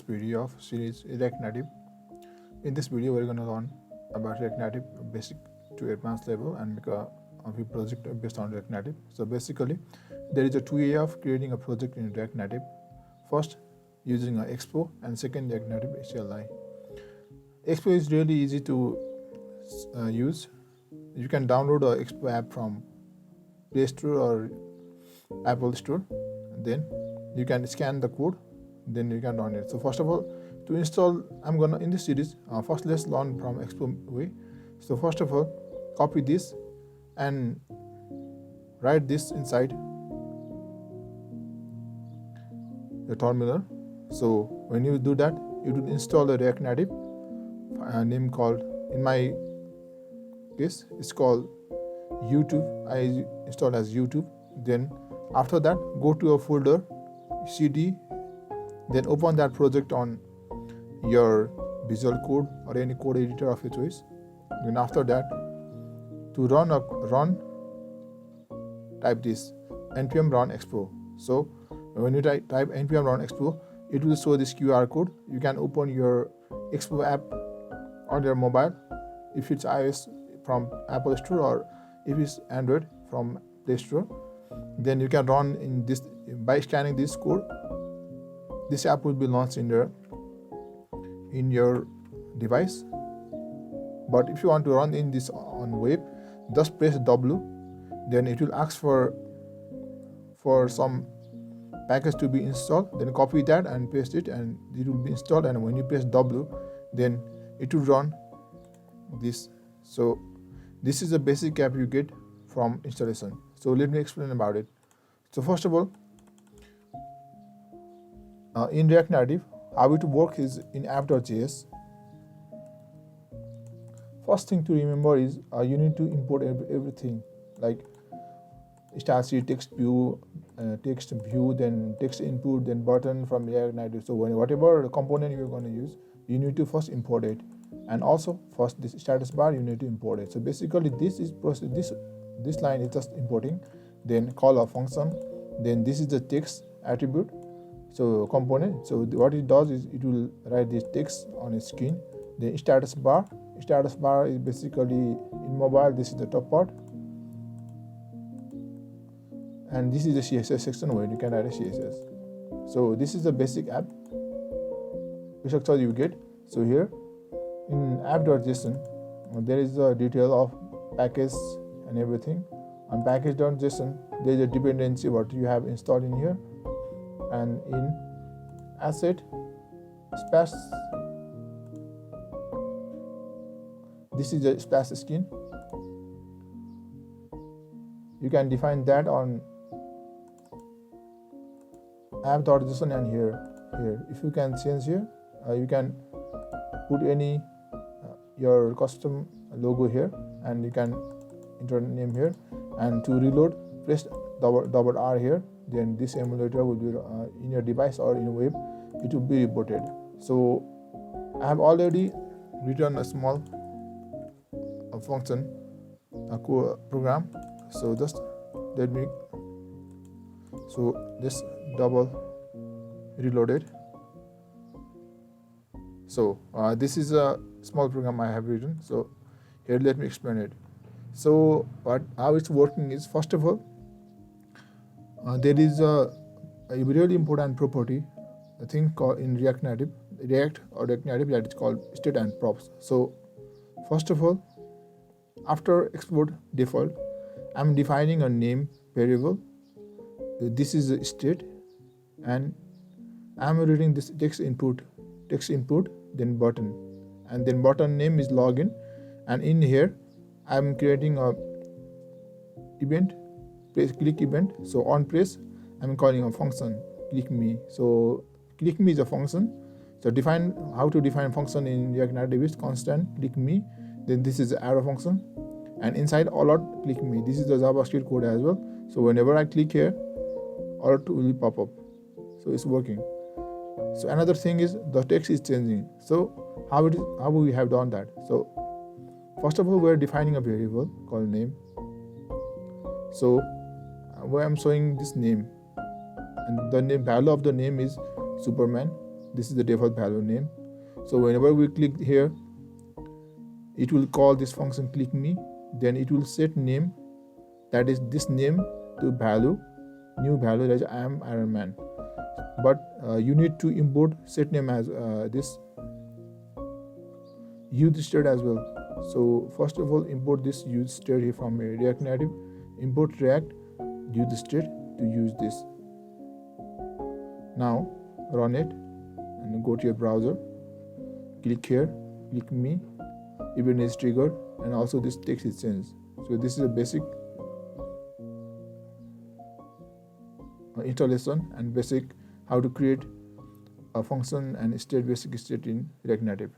video of series React Native. In this video, we're going to learn about React Native basic to advanced level and make a web project based on React Native. So basically, there is a two way of creating a project in React Native. First, using an Expo, and second, React Native HLI. Expo is really easy to use. You can download an Expo app from Play Store or Apple Store. Then you can scan the code, then you can run it. So first of all, to install, I'm gonna in this series, first let's learn from Expo way. So first of all, copy this and write this inside the terminal. So when you do that, you will install the React Native name called, in my case, it's called YouTube. I installed as YouTube. Then after that, go to a folder, CD, then open that project on your Visual Code or any code editor of your choice. Then after that, to run, type this npm run expo. So when you type npm run expo, it will show this QR code. You can open your Expo app on your mobile, if it's iOS from Apple Store or if it's Android from Play Store. Then you can run in this by scanning this code. This app will be launched in your device. But if you want to run in this on web, just press W. Then it will ask for some package to be installed. Then copy that and paste it, and it will be installed. And when you press W, then it will run this. So this is the basic app you get from installation. So let me explain about it. So first of all, in React Native, how it works is in app.js. First thing to remember is you need to import everything, like static text view, then text input, then button from React Native. So whatever component you're going to use, you need to first import it. And also first this status bar, you need to import it. So basically this is process. This line is just importing, then call a function, then this is the text attribute, so component. So what it does is it will write this text on a screen. Then status bar is basically in mobile, this is the top part, and this is the CSS section where you can write a CSS. So this is the basic app structure you get. So here in app.json, there is a detail of package and everything. On package.json, there is a dependency what you have installed in here, and in asset splash, this is the splash skin. You can define that on app.json, and here if you can change here, you can put any your custom logo here, and you can enter name here. And to reload, press double R here. Then this emulator will be in your device or in a web, it will be rebooted. So I have already written a small function, a program. So just let me, so just double reload it. So this is a small program I have written. So here let me explain it. So how it's working is, first of all, there is a really important property, a thing called in React Native, that is called state and props. So first of all, after export default, I'm defining a name variable. This is the state, and I'm reading this text input, then button, and then button name is login. And in here, I'm creating a event, click event. So on press, I'm calling a function, click me. So click me is a function. So define how to define function in React Native is constant click me. Then this is the arrow function, and inside all out click me. This is the JavaScript code as well. So whenever I click here, all out will pop up. So it's working. So another thing is the text is changing. So how we have done that? So first of all, we're defining a variable called name. So where I'm showing this name, and the name value of the name is Superman. This is the default value name. So whenever we click here, it will call this function click me, then it will set name, that is this name, to value, new value, that is I am Iron Man. But you need to import set name as this use state as well. So first of all, import this use state here from React Native. Import React use state to use this. Now run it and go to your browser. Click here, click me, event is triggered, and also this text is changed. So this is a basic installation and basic how to create a function and state, basic state in React Native.